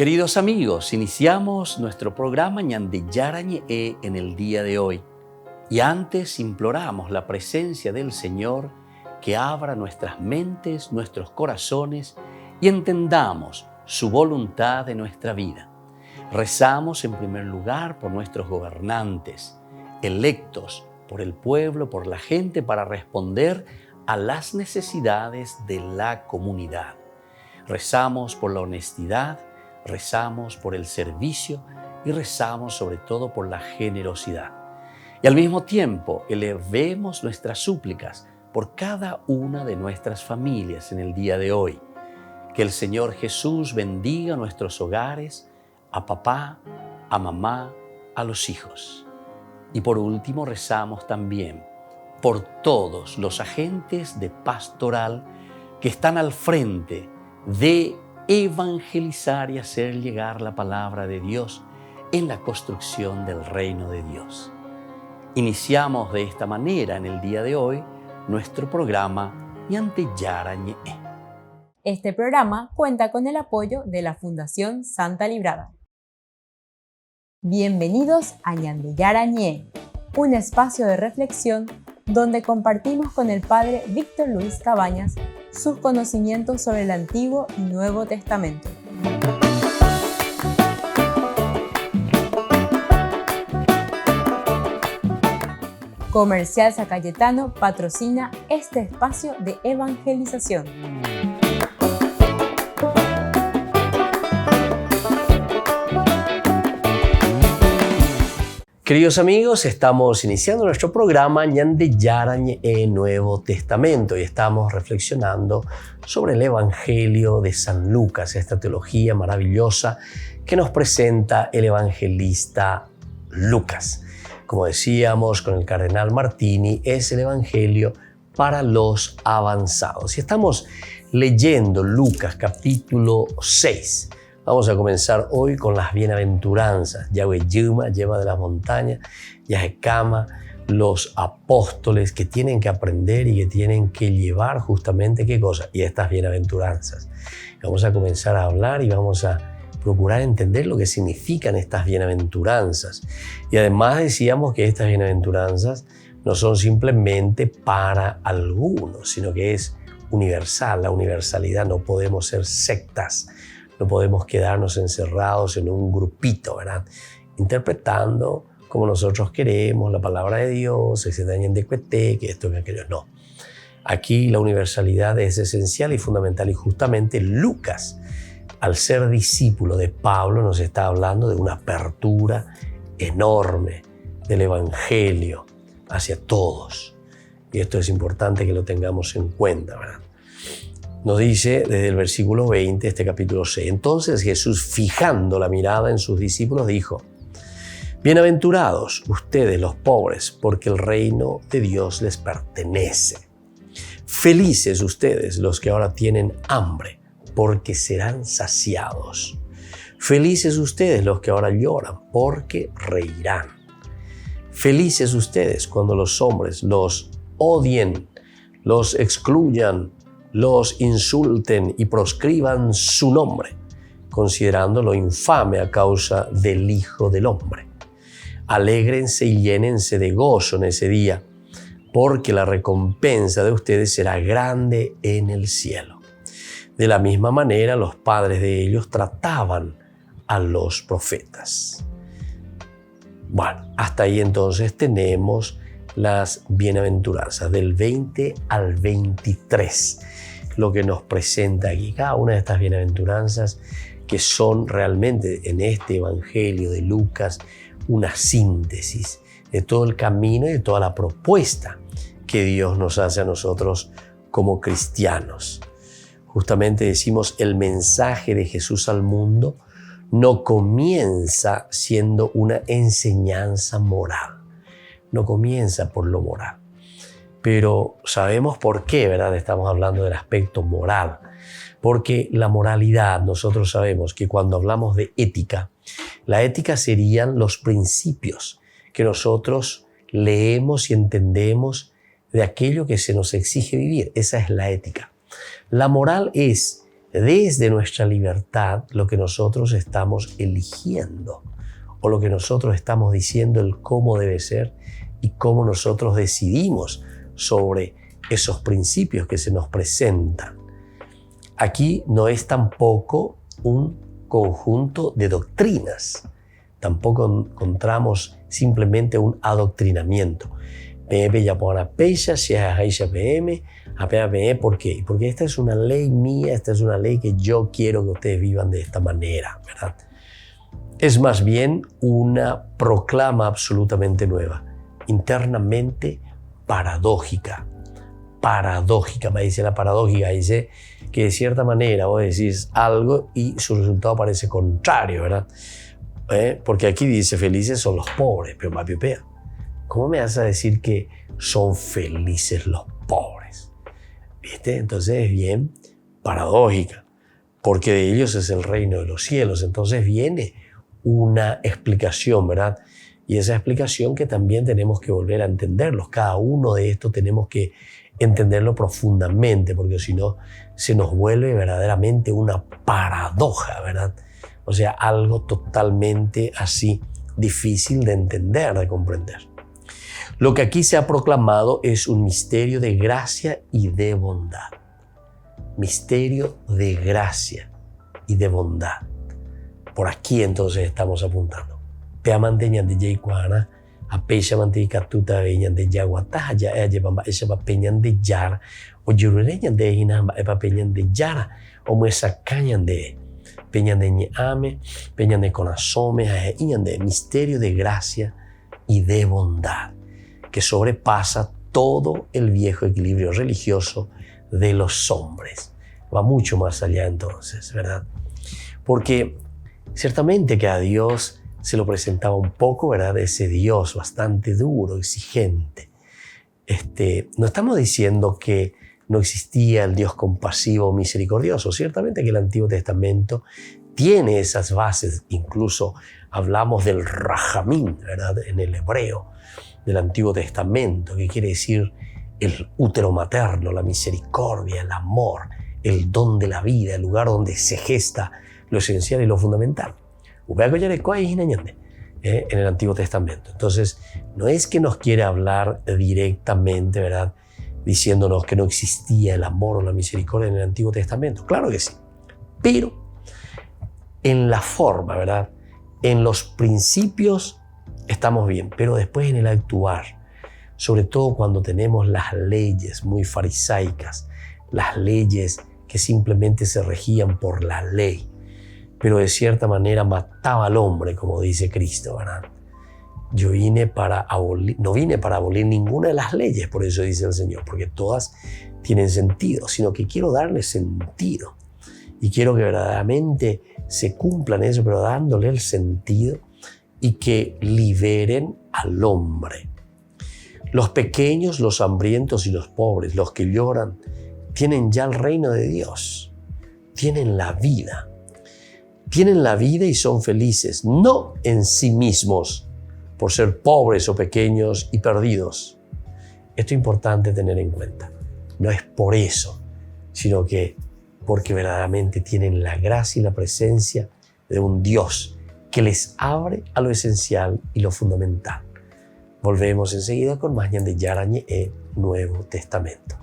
Queridos amigos, iniciamos nuestro programa Ñande Yarañe en el día de hoy. Y antes imploramos la presencia del Señor que abra nuestras mentes, nuestros corazones y entendamos su voluntad de nuestra vida. Rezamos en primer lugar por nuestros gobernantes, electos por el pueblo, por la gente, para responder a las necesidades de la comunidad. Rezamos por la honestidad, rezamos por el servicio y rezamos sobre todo por la generosidad. Y al mismo tiempo elevemos nuestras súplicas por cada una de nuestras familias en el día de hoy. Que el Señor Jesús bendiga nuestros hogares, a papá, a mamá, a los hijos. Y por último rezamos también por todos los agentes de pastoral que están al frente de evangelizar y hacer llegar la palabra de Dios en la construcción del reino de Dios. Iniciamos de esta manera en el día de hoy nuestro programa Ñande Yarañe. Este programa cuenta con el apoyo de la Fundación Santa Librada. Bienvenidos a Ñande Yarañe, un espacio de reflexión donde compartimos con el Padre Víctor Luis Cabañas sus conocimientos sobre el Antiguo y Nuevo Testamento. Comercial San Cayetano patrocina este espacio de evangelización. Queridos amigos, estamos iniciando nuestro programa Ñande Yarañe Nuevo Testamento y estamos reflexionando sobre el Evangelio de San Lucas, esta teología maravillosa que nos presenta el evangelista Lucas. Como decíamos con el cardenal Martini, es el Evangelio para los avanzados. Y estamos leyendo Lucas capítulo 6. Vamos a comenzar hoy con las bienaventuranzas. Yahweh Yuma, lleva de las montañas, Yahweh Kama, los apóstoles que tienen que aprender y que tienen que llevar justamente ¿qué cosa? Y estas bienaventuranzas. Vamos a comenzar a hablar y vamos a procurar entender lo que significan estas bienaventuranzas. Y además decíamos que estas bienaventuranzas no son simplemente para algunos, sino que es universal, la universalidad. No podemos ser sectas. No podemos quedarnos encerrados en un grupito, ¿verdad? Interpretando como nosotros queremos la palabra de Dios, que se dañen de cuete, que esto, que aquello. No. Aquí la universalidad es esencial y fundamental. Y justamente Lucas, al ser discípulo de Pablo, nos está hablando de una apertura enorme del Evangelio hacia todos. Y esto es importante que lo tengamos en cuenta, ¿verdad? Nos dice desde el versículo 20, este capítulo 6. Entonces Jesús, fijando la mirada en sus discípulos, dijo: Bienaventurados ustedes los pobres, porque el reino de Dios les pertenece. Felices ustedes los que ahora tienen hambre, porque serán saciados. Felices ustedes los que ahora lloran, porque reirán. Felices ustedes cuando los hombres los odien, los excluyan, los insulten y proscriban su nombre, considerándolo infame a causa del Hijo del Hombre. Alégrense y llénense de gozo en ese día, porque la recompensa de ustedes será grande en el cielo. De la misma manera, los padres de ellos trataban a los profetas. Bueno, hasta ahí entonces tenemos las bienaventuranzas del 20 al 23, lo que nos presenta aquí cada una de estas bienaventuranzas, que son realmente en este Evangelio de Lucas una síntesis de todo el camino y de toda la propuesta que Dios nos hace a nosotros como cristianos. Justamente decimos, el mensaje de Jesús al mundo no comienza siendo una enseñanza moral. No comienza por lo moral. Pero sabemos por qué, ¿verdad? Estamos hablando del aspecto moral. Porque la moralidad, nosotros sabemos que cuando hablamos de ética, la ética serían los principios que nosotros leemos y entendemos de aquello que se nos exige vivir. Esa es la ética. La moral es desde nuestra libertad lo que nosotros estamos eligiendo o lo que nosotros estamos diciendo el cómo debe ser y cómo nosotros decidimos sobre esos principios que se nos presentan. Aquí no es tampoco un conjunto de doctrinas, tampoco encontramos simplemente un adoctrinamiento. ¿Por qué? Porque esta es una ley mía, esta es una ley que yo quiero que ustedes vivan de esta manera, ¿verdad? Es más bien una proclama absolutamente nueva, internamente paradójica. Me dice la paradójica, dice que de cierta manera vos decís algo y su resultado parece contrario, ¿verdad? Porque aquí dice felices son los pobres, pero ¿cómo me vas a decir que son felices los pobres? ¿Viste? Entonces es bien paradójica, porque de ellos es el reino de los cielos. Entonces viene una explicación, ¿verdad? Y esa explicación que también tenemos que volver a entenderlos. Cada uno de estos tenemos que entenderlo profundamente, porque si no se nos vuelve verdaderamente una paradoja, ¿verdad? O sea, algo totalmente así difícil de entender, de comprender. Lo que aquí se ha proclamado es un misterio de gracia y de bondad. Misterio de gracia y de bondad. Por aquí entonces estamos apuntando. Peamanteñan de Jayquana, a Pecha Manticatuta Veñan de Yaguataja, ya llevan esa peñan de Yara, o Yureñan de Hinamba, epa peñan de Yara, o Muesa Cañan de Peñan de Ñame, Peñan de Conasome, Iñan de misterio de gracia y de bondad, que sobrepasa todo el viejo equilibrio religioso de los hombres. Va mucho más allá entonces, ¿verdad? Porque ciertamente que a Dios se lo presentaba un poco, ¿verdad? Ese Dios bastante duro, exigente. No estamos diciendo que no existía el Dios compasivo, misericordioso. Ciertamente que el Antiguo Testamento tiene esas bases. Incluso hablamos del rajamín, ¿verdad? En el hebreo del Antiguo Testamento, que quiere decir el útero materno, la misericordia, el amor, el don de la vida, el lugar donde se gesta lo esencial y lo fundamental. En el Antiguo Testamento. Entonces, no es que nos quiere hablar directamente, ¿verdad? Diciéndonos que no existía el amor o la misericordia en el Antiguo Testamento. Claro que sí. Pero en la forma, ¿verdad? En los principios estamos bien, pero después en el actuar, sobre todo cuando tenemos las leyes muy farisaicas, las leyes que simplemente se regían por la ley, pero de cierta manera mataba al hombre, como dice Cristo, ¿verdad? Yo no vine para abolir ninguna de las leyes, por eso dice el Señor, porque todas tienen sentido, sino que quiero darle sentido. Y quiero que verdaderamente se cumplan eso, pero dándole el sentido y que liberen al hombre. Los pequeños, los hambrientos y los pobres, los que lloran, tienen ya el reino de Dios, tienen la vida. Tienen la vida y son felices, no en sí mismos, por ser pobres o pequeños y perdidos. Esto es importante tener en cuenta. No es por eso, sino que porque verdaderamente tienen la gracia y la presencia de un Dios que les abre a lo esencial y lo fundamental. Volvemos enseguida con más Ñan de Yarañe e Nuevo Testamento.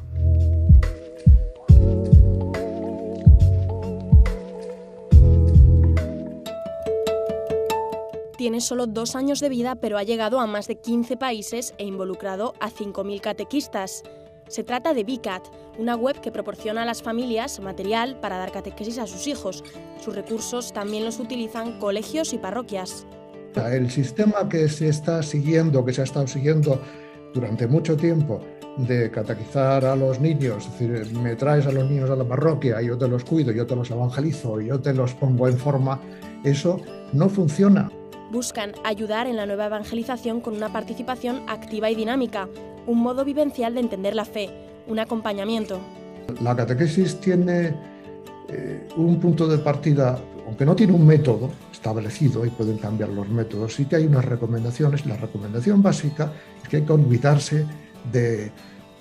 Tiene solo 2 años de vida, pero ha llegado a más de 15 países e involucrado a 5.000 catequistas. Se trata de VCAT, una web que proporciona a las familias material para dar catequesis a sus hijos. Sus recursos también los utilizan colegios y parroquias. El sistema que se está siguiendo, que se ha estado siguiendo durante mucho tiempo, de catequizar a los niños, es decir, me traes a los niños a la parroquia, yo te los cuido, yo te los evangelizo, yo te los pongo en forma, eso no funciona. Buscan ayudar en la nueva evangelización con una participación activa y dinámica, un modo vivencial de entender la fe, un acompañamiento. La catequesis tiene un punto de partida, aunque no tiene un método establecido y pueden cambiar los métodos, sí que hay unas recomendaciones. La recomendación básica es que hay que olvidarse de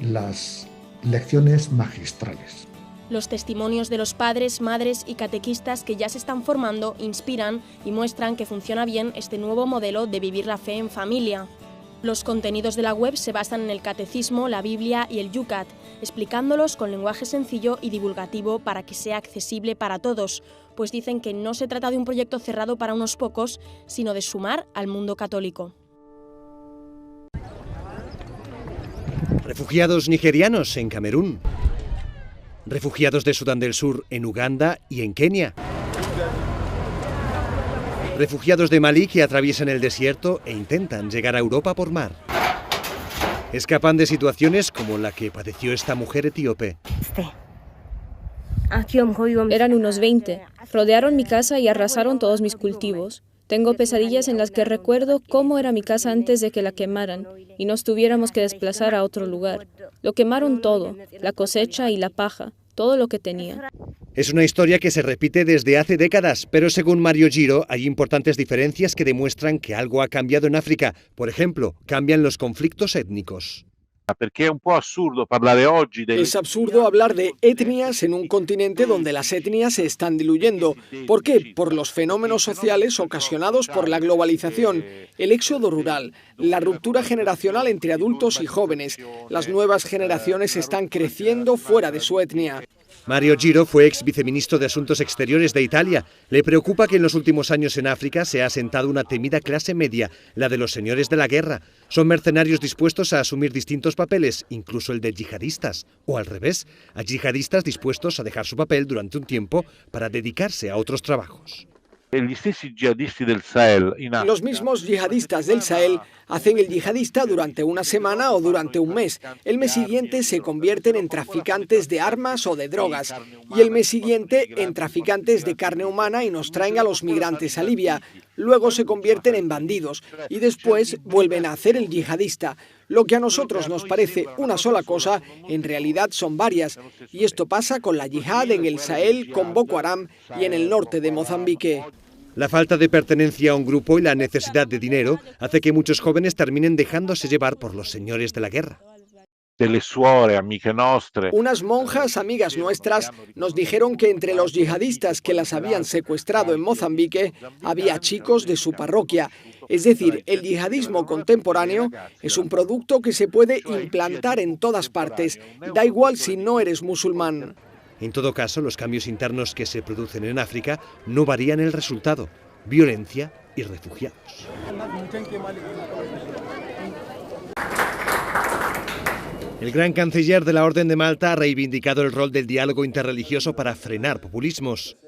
las lecciones magistrales. Los testimonios de los padres, madres y catequistas que ya se están formando inspiran y muestran que funciona bien este nuevo modelo de vivir la fe en familia. Los contenidos de la web se basan en el catecismo, la Biblia y el Yucat, explicándolos con lenguaje sencillo y divulgativo para que sea accesible para todos, pues dicen que no se trata de un proyecto cerrado para unos pocos, sino de sumar al mundo católico. Refugiados nigerianos en Camerún. Refugiados de Sudán del Sur en Uganda y en Kenia. Refugiados de Malí que atraviesan el desierto e intentan llegar a Europa por mar. Escapan de situaciones como la que padeció esta mujer etíope. Eran unos 20. Rodearon mi casa y arrasaron todos mis cultivos. Tengo pesadillas en las que recuerdo cómo era mi casa antes de que la quemaran y nos tuviéramos que desplazar a otro lugar. Lo quemaron todo, la cosecha y la paja, todo lo que tenía. Es una historia que se repite desde hace décadas, pero según Mario Giro hay importantes diferencias que demuestran que algo ha cambiado en África. Por ejemplo, cambian los conflictos étnicos. Es absurdo hablar de etnias en un continente donde las etnias se están diluyendo. ¿Por qué? Por los fenómenos sociales ocasionados por la globalización, el éxodo rural, la ruptura generacional entre adultos y jóvenes. Las nuevas generaciones están creciendo fuera de su etnia. Mario Giro fue ex viceministro de Asuntos Exteriores de Italia. Le preocupa que en los últimos años en África se ha asentado una temida clase media, la de los señores de la guerra. Son mercenarios dispuestos a asumir distintos papeles, incluso el de yihadistas. O al revés, a yihadistas dispuestos a dejar su papel durante un tiempo para dedicarse a otros trabajos. Los mismos yihadistas del Sahel hacen el yihadista durante una semana o durante un mes. El mes siguiente se convierten en traficantes de armas o de drogas. Y el mes siguiente en traficantes de carne humana y nos traen a los migrantes a Libia. Luego se convierten en bandidos y después vuelven a hacer el yihadista. Lo que a nosotros nos parece una sola cosa, en realidad son varias. Y esto pasa con la yihad en el Sahel, con Boko Haram y en el norte de Mozambique. La falta de pertenencia a un grupo y la necesidad de dinero hace que muchos jóvenes terminen dejándose llevar por los señores de la guerra. Unas monjas amigas nuestras nos dijeron que entre los yihadistas que las habían secuestrado en Mozambique había chicos de su parroquia. Es decir, el yihadismo contemporáneo es un producto que se puede implantar en todas partes. Da igual si no eres musulmán. En todo caso, los cambios internos que se producen en África no varían el resultado: violencia y refugiados. El gran canciller de la Orden de Malta ha reivindicado el rol del diálogo interreligioso para frenar populismos.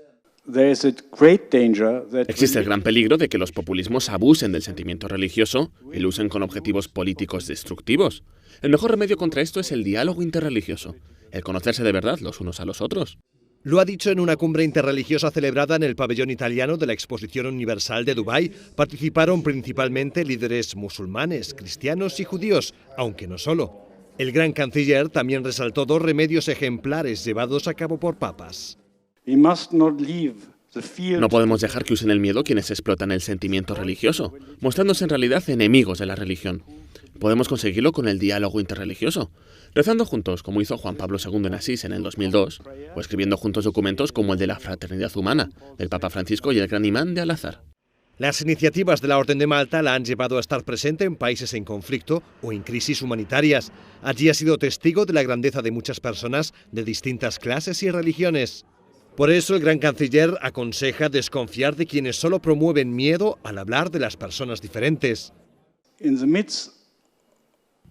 Existe el gran peligro de que los populismos abusen del sentimiento religioso y lo usen con objetivos políticos destructivos. El mejor remedio contra esto es el diálogo interreligioso, el conocerse de verdad los unos a los otros. Lo ha dicho en una cumbre interreligiosa celebrada en el pabellón italiano de la Exposición Universal de Dubái. Participaron principalmente líderes musulmanes, cristianos y judíos, aunque no solo. El gran canciller también resaltó 2 remedios ejemplares llevados a cabo por papas. No podemos dejar que usen el miedo quienes explotan el sentimiento religioso, mostrándose en realidad enemigos de la religión. Podemos conseguirlo con el diálogo interreligioso, rezando juntos como hizo Juan Pablo II en Asís en el 2002, o escribiendo juntos documentos como el de la Fraternidad Humana, del Papa Francisco y el Gran Imán de Al-Azhar. Las iniciativas de la Orden de Malta la han llevado a estar presente en países en conflicto o en crisis humanitarias. Allí ha sido testigo de la grandeza de muchas personas de distintas clases y religiones. Por eso el gran canciller aconseja desconfiar de quienes solo promueven miedo al hablar de las personas diferentes.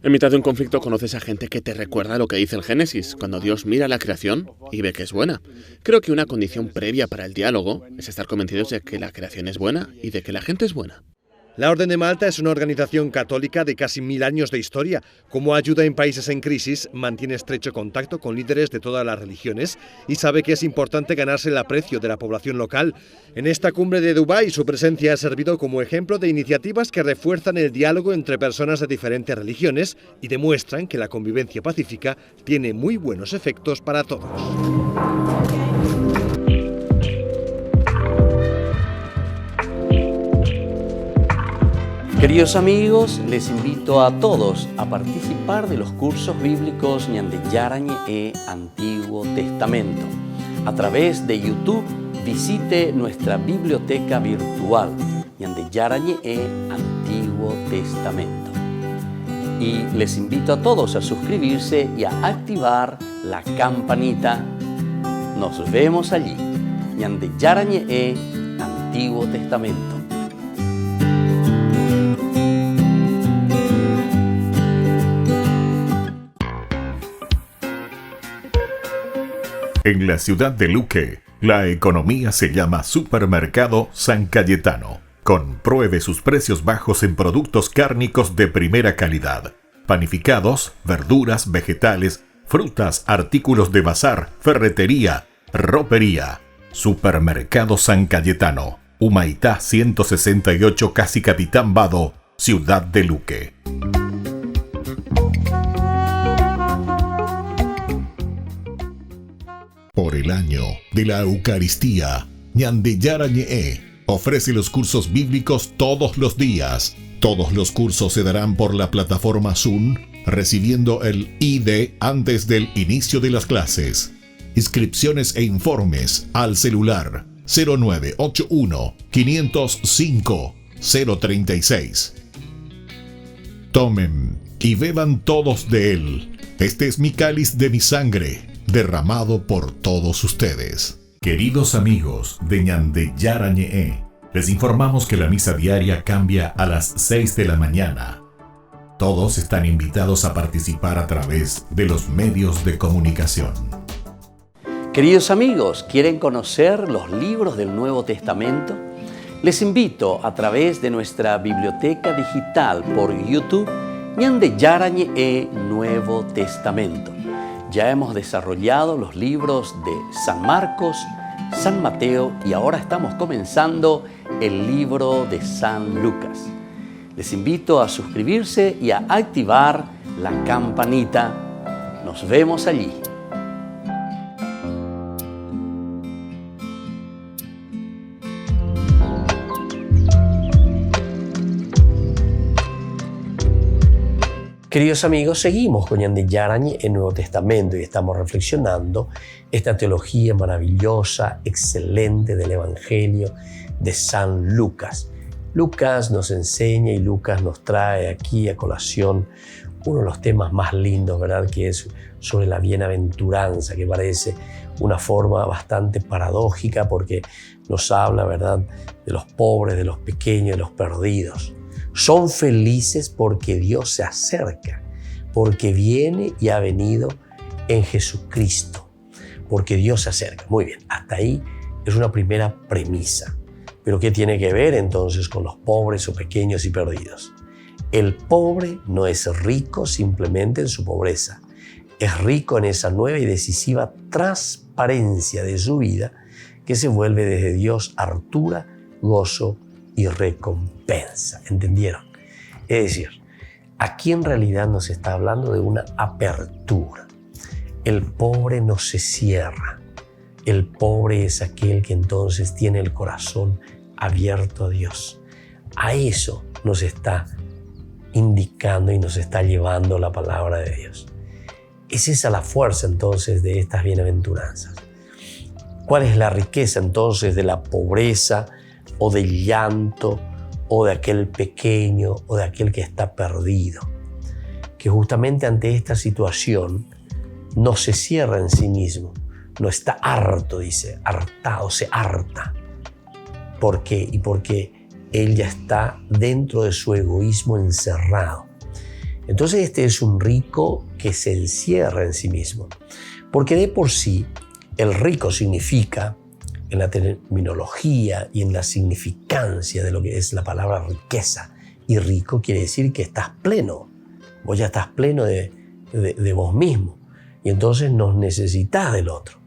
En mitad de un conflicto conoces a gente que te recuerda lo que dice el Génesis, cuando Dios mira la creación y ve que es buena. Creo que una condición previa para el diálogo es estar convencidos de que la creación es buena y de que la gente es buena. La Orden de Malta es una organización católica de casi 1000 años de historia. Como ayuda en países en crisis, mantiene estrecho contacto con líderes de todas las religiones y sabe que es importante ganarse el aprecio de la población local. En esta cumbre de Dubái, su presencia ha servido como ejemplo de iniciativas que refuerzan el diálogo entre personas de diferentes religiones y demuestran que la convivencia pacífica tiene muy buenos efectos para todos. Queridos amigos, les invito a todos a participar de los cursos bíblicos Ñande Yarañe e Antiguo Testamento. A través de YouTube, visite nuestra biblioteca virtual Ñande Yarañe e Antiguo Testamento. Y les invito a todos a suscribirse y a activar la campanita. Nos vemos allí. Ñande Yarañe e Antiguo Testamento. En la ciudad de Luque, la economía se llama Supermercado San Cayetano. Compruebe sus precios bajos en productos cárnicos de primera calidad. Panificados, verduras, vegetales, frutas, artículos de bazar, ferretería, ropería. Supermercado San Cayetano, Humaitá 168, Casi Capitán Vado, ciudad de Luque. Por el año de la Eucaristía, Ñande Yarañe ofrece los cursos bíblicos todos los días. Todos los cursos se darán por la plataforma Zoom, recibiendo el ID antes del inicio de las clases. Inscripciones e informes al celular 0981 505 036. Tomen y beban todos de él. Este es mi cáliz de mi sangre, derramado por todos ustedes. Queridos amigos de Ñande Yarañe, les informamos que la misa diaria cambia a las 6 de la mañana. Todos están invitados a participar a través de los medios de comunicación. Queridos amigos, ¿quieren conocer los libros del Nuevo Testamento? Les invito a través de nuestra biblioteca digital por YouTube, Ñande Yarañe e Nuevo Testamento. Ya hemos desarrollado los libros de San Marcos, San Mateo y ahora estamos comenzando el libro de San Lucas. Les invito a suscribirse y a activar la campanita. Nos vemos allí. Queridos amigos, seguimos con Ñande Yarañe en Nuevo Testamento y estamos reflexionando esta teología maravillosa, excelente del Evangelio de San Lucas. Lucas nos enseña y Lucas nos trae aquí a colación uno de los temas más lindos, ¿verdad? Que es sobre la bienaventuranza, que parece una forma bastante paradójica porque nos habla, ¿verdad?, de los pobres, de los pequeños, de los perdidos. Son felices porque Dios se acerca, porque viene y ha venido en Jesucristo, porque Dios se acerca. Muy bien, hasta ahí es una primera premisa. Pero ¿qué tiene que ver entonces con los pobres o pequeños y perdidos? El pobre no es rico simplemente en su pobreza, es rico en esa nueva y decisiva transparencia de su vida que se vuelve desde Dios hartura, gozo y recompensa. ¿Entendieron? Es decir, aquí en realidad nos está hablando de una apertura. El pobre no se cierra. El pobre es aquel que entonces tiene el corazón abierto a Dios. A eso nos está indicando y nos está llevando la palabra de Dios. Es esa la fuerza entonces de estas bienaventuranzas. ¿Cuál es la riqueza entonces de la pobreza o del llanto o de aquel pequeño o de aquel que está perdido? Que justamente ante esta situación no se cierra en sí mismo, no está harto, dice, hartado, se harta. ¿Por qué? Y porque él ya está dentro de su egoísmo encerrado. Entonces este es un rico que se encierra en sí mismo, porque de por sí el rico significa, en la terminología y en la significancia de lo que es la palabra riqueza, y rico quiere decir que estás pleno, vos ya estás pleno de vos mismo, y entonces no necesitas del otro.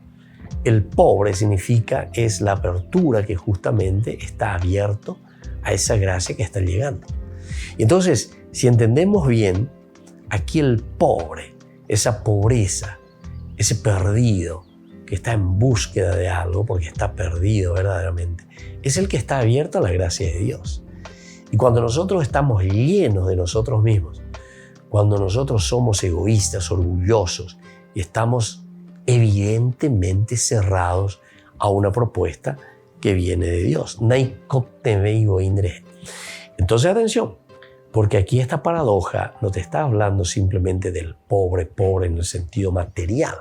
El pobre significa que es la apertura que justamente está abierto a esa gracia que está llegando. Y entonces, si entendemos bien, aquí el pobre, esa pobreza, ese perdido que está en búsqueda de algo porque está perdido verdaderamente, es el que está abierto a la gracia de Dios. Y cuando nosotros estamos llenos de nosotros mismos, cuando nosotros somos egoístas, orgullosos y estamos evidentemente cerrados a una propuesta que viene de Dios. Entonces, atención, porque aquí esta paradoja no te está hablando simplemente del pobre en el sentido material,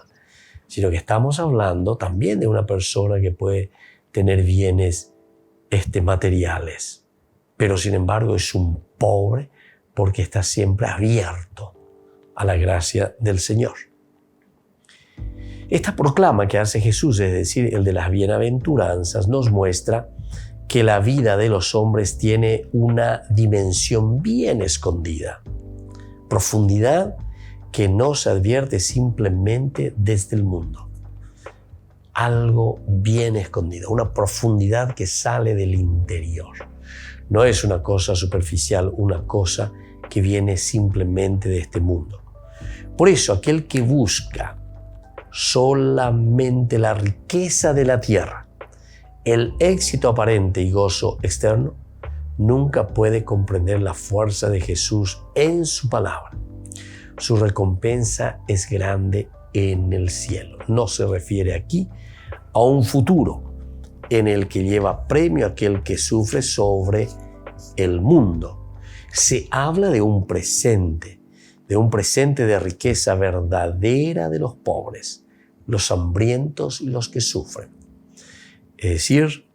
sino que estamos hablando también de una persona que puede tener bienes materiales, pero sin embargo es un pobre porque está siempre abierto a la gracia del Señor. Esta proclama que hace Jesús, es decir, el de las bienaventuranzas, nos muestra que la vida de los hombres tiene una dimensión bien escondida, profundidad que no se advierte simplemente desde el mundo. Algo bien escondido, una profundidad que sale del interior. No es una cosa superficial, una cosa que viene simplemente de este mundo. Por eso, aquel que busca solamente la riqueza de la tierra, el éxito aparente y gozo externo, nunca puede comprender la fuerza de Jesús en su palabra. Su recompensa es grande en el cielo. No se refiere aquí a un futuro en el que lleva premio aquel que sufre sobre el mundo. Se habla de un presente de riqueza verdadera de los pobres, los hambrientos y los que sufren. Es decir,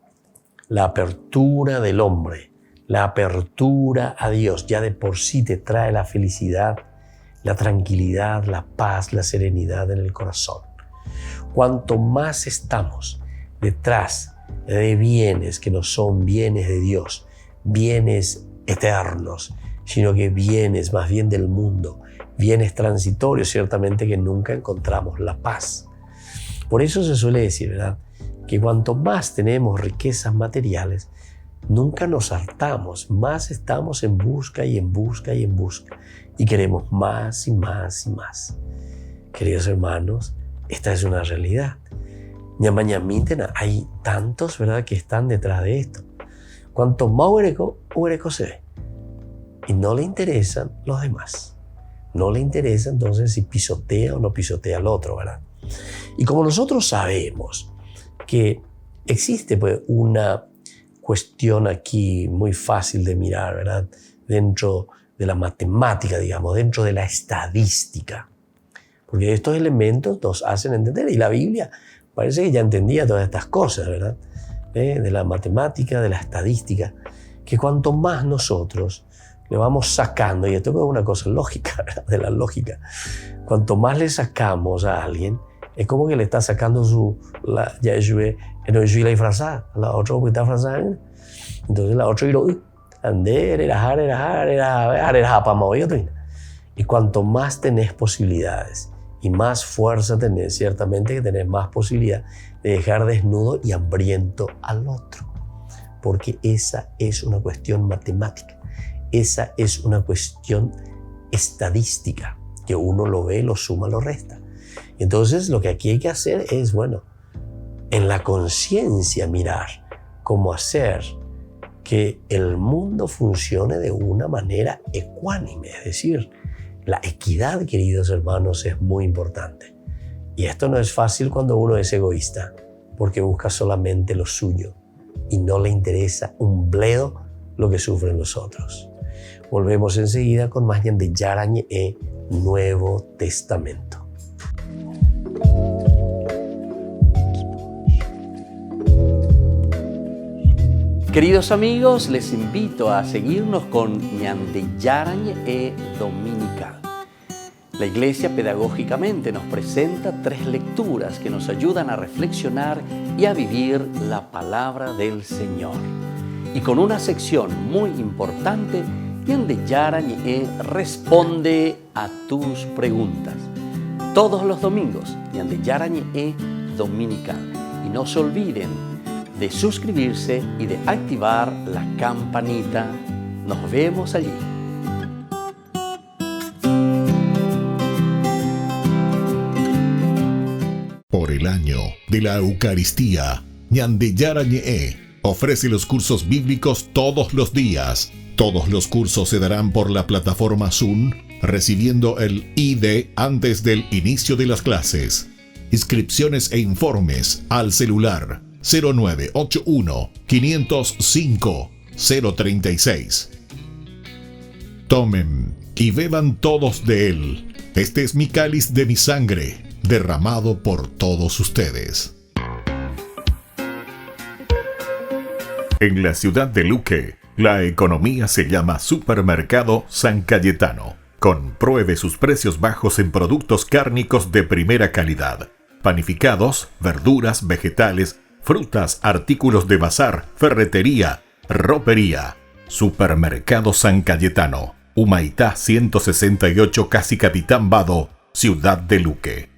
la apertura del hombre, la apertura a Dios, ya de por sí te trae la felicidad, la tranquilidad, la paz, la serenidad en el corazón. Cuanto más estamos detrás de bienes que no son bienes de Dios, bienes eternos, sino que bienes más bien del mundo, bienes transitorios, ciertamente que nunca encontramos la paz. Por eso se suele decir, ¿verdad?, que cuanto más tenemos riquezas materiales, nunca nos hartamos, más estamos en busca y en busca y en busca, y queremos más y más y más. Queridos hermanos, esta es una realidad. Hay tantos, ¿verdad?, que están detrás de esto. Cuanto más ureco se ve, y no le interesan los demás. No le interesa entonces si pisotea o no pisotea al otro, ¿verdad? Y como nosotros sabemos que existe pues una cuestión aquí muy fácil de mirar, ¿verdad?, dentro de la matemática, digamos, dentro de la estadística. Porque estos elementos nos hacen entender, y la Biblia parece que ya entendía todas estas cosas, ¿verdad?, de la matemática, de la estadística, que cuanto más nosotros le vamos sacando, y esto es una cosa lógica, ¿verdad?, de la lógica, cuanto más le sacamos a alguien, es como que le está sacando la disfrazada, la otra que está disfrazada. Entonces la otra y cuanto más tenés posibilidades y más fuerza tenés, ciertamente que tenés más posibilidad de dejar desnudo y hambriento al otro, porque esa es una cuestión matemática, esa es una cuestión estadística, que uno lo ve, lo suma, lo resta. Entonces lo que aquí hay que hacer es, en la conciencia mirar cómo hacer que el mundo funcione de una manera ecuánime, es decir, la equidad, queridos hermanos, es muy importante. Y esto no es fácil cuando uno es egoísta, porque busca solamente lo suyo y no le interesa un bledo lo que sufren los otros. Volvemos enseguida con más de Yarañe Nuevo Testamento. Queridos amigos, les invito a seguirnos con Ñande Yarañe Dominical. La Iglesia pedagógicamente nos presenta 3 lecturas que nos ayudan a reflexionar y a vivir la palabra del Señor. Y con una sección muy importante, Ñande Yarañe responde a tus preguntas. Todos los domingos, Ñande Yarañe Dominical. Y no se olviden de suscribirse y de activar la campanita. Nos vemos allí. Por el año de la Eucaristía, Ñande Yarañe ofrece los cursos bíblicos todos los días. Todos los cursos se darán por la plataforma Zoom, recibiendo el ID antes del inicio de las clases. Inscripciones e informes al celular 0981 505 036. Tomen y beban todos de él. Este es mi cáliz de mi sangre, derramado por todos ustedes. En la ciudad de Luque, la economía se llama Supermercado San Cayetano. Compruebe sus precios bajos en productos cárnicos de primera calidad. Panificados, verduras, vegetales, frutas, artículos de bazar, ferretería, ropería. Supermercado San Cayetano, Humaitá 168, Casi Capitán Vado, ciudad de Luque.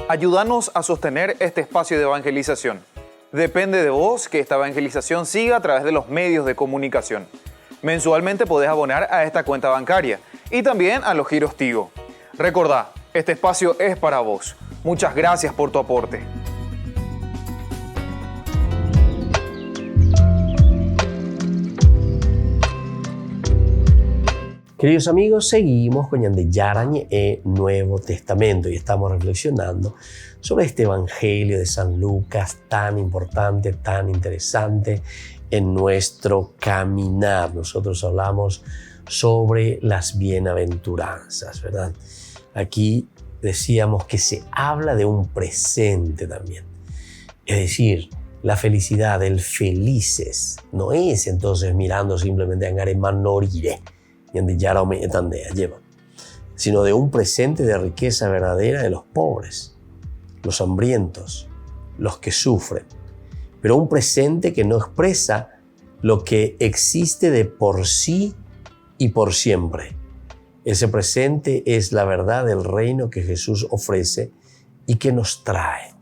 Ayúdanos a sostener este espacio de evangelización. Depende de vos que esta evangelización siga a través de los medios de comunicación. Mensualmente podés abonar a esta cuenta bancaria y también a los giros Tigo. Recordá, este espacio es para vos. Muchas gracias por tu aporte. Queridos amigos, seguimos con Ñande Yarañe Nuevo Testamento y estamos reflexionando sobre este Evangelio de San Lucas tan importante, tan interesante en nuestro caminar. Nosotros hablamos sobre las bienaventuranzas, ¿verdad? Aquí decíamos que se habla de un presente también. Es decir, la felicidad, el felices, no es entonces mirando simplemente a Angareman Norire, sino de un presente de riqueza verdadera de los pobres, los hambrientos, los que sufren, pero un presente que no expresa lo que existe de por sí y por siempre. Ese presente es la verdad del reino que Jesús ofrece y que nos trae.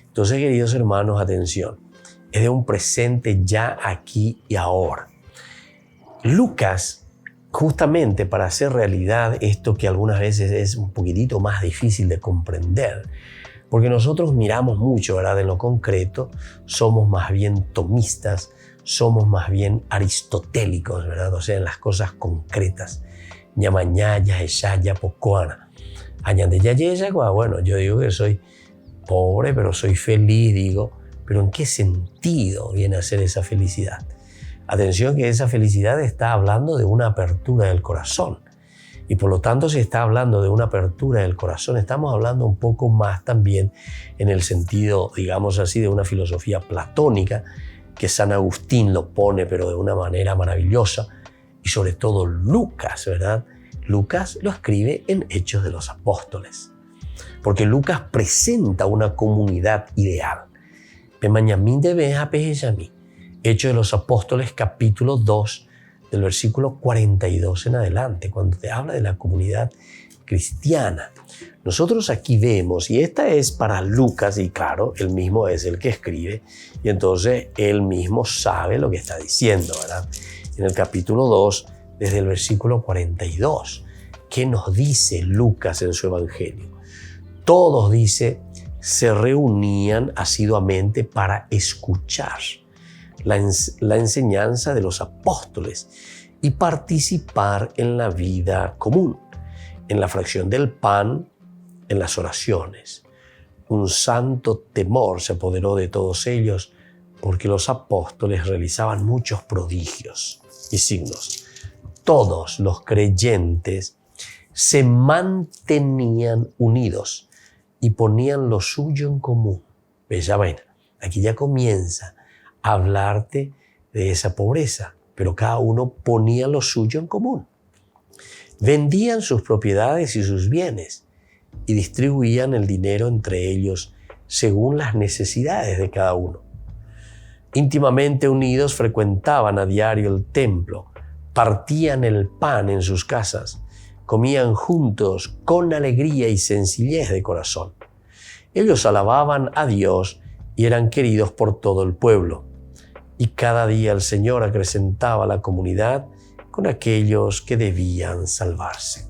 Entonces, queridos hermanos, atención, es de un presente ya aquí y ahora. Lucas, justamente para hacer realidad esto que algunas veces es un poquitito más difícil de comprender, porque nosotros miramos mucho, ¿verdad? En lo concreto, somos más bien tomistas, somos más bien aristotélicos, ¿verdad? O sea, en las cosas concretas. Ñamañaya, Eshaya, Pocoana. Añandeyaya, bueno, yo digo que soy pobre, pero soy feliz, digo, pero ¿en qué sentido viene a ser esa felicidad? Atención que esa felicidad está hablando de una apertura del corazón. Y por lo tanto, si está hablando de una apertura del corazón, estamos hablando un poco más también en el sentido, digamos así, de una filosofía platónica, que San Agustín lo pone, pero de una manera maravillosa. Y sobre todo Lucas, ¿verdad? Lucas lo escribe en Hechos de los Apóstoles. Porque Lucas presenta una comunidad ideal. Hechos de los Apóstoles, capítulo 2, del versículo 42 en adelante, cuando te habla de la comunidad cristiana. Nosotros aquí vemos, y esta es para Lucas, y claro, él mismo es el que escribe, y entonces él mismo sabe lo que está diciendo, ¿verdad? En el capítulo 2, desde el versículo 42, ¿qué nos dice Lucas en su Evangelio? Todos, dice, se reunían asiduamente para escuchar la enseñanza de los apóstoles y participar en la vida común, en la fracción del pan, en las oraciones. Un santo temor se apoderó de todos ellos porque los apóstoles realizaban muchos prodigios y signos. Todos los creyentes se mantenían unidos y ponían lo suyo en común. Ya ven, aquí ya comienza a hablarte de esa pobreza, pero cada uno ponía lo suyo en común. Vendían sus propiedades y sus bienes y distribuían el dinero entre ellos según las necesidades de cada uno. Íntimamente unidos frecuentaban a diario el templo, partían el pan en sus casas, comían juntos con alegría y sencillez de corazón. Ellos alababan a Dios y eran queridos por todo el pueblo. Y cada día el Señor acrecentaba la comunidad con aquellos que debían salvarse.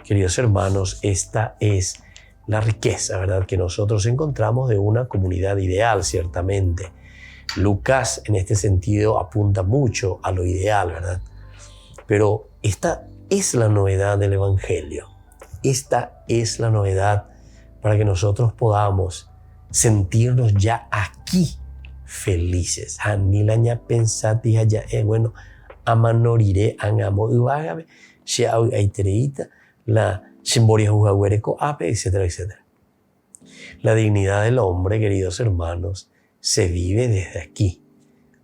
queridos hermanos, esta es la riqueza, ¿verdad?, que nosotros encontramos de una comunidad ideal, ciertamente. Lucas, en este sentido, apunta mucho a lo ideal, ¿verdad? Pero esta es la novedad del Evangelio. Esta es la novedad para que nosotros podamos sentirnos ya aquí felices. Anilaña pensati allá, bueno, amanoriré, angamo, ubágame, se aitereita, la simboria jugaguereco ape, etcétera, etcétera. La dignidad del hombre, queridos hermanos, se vive desde aquí.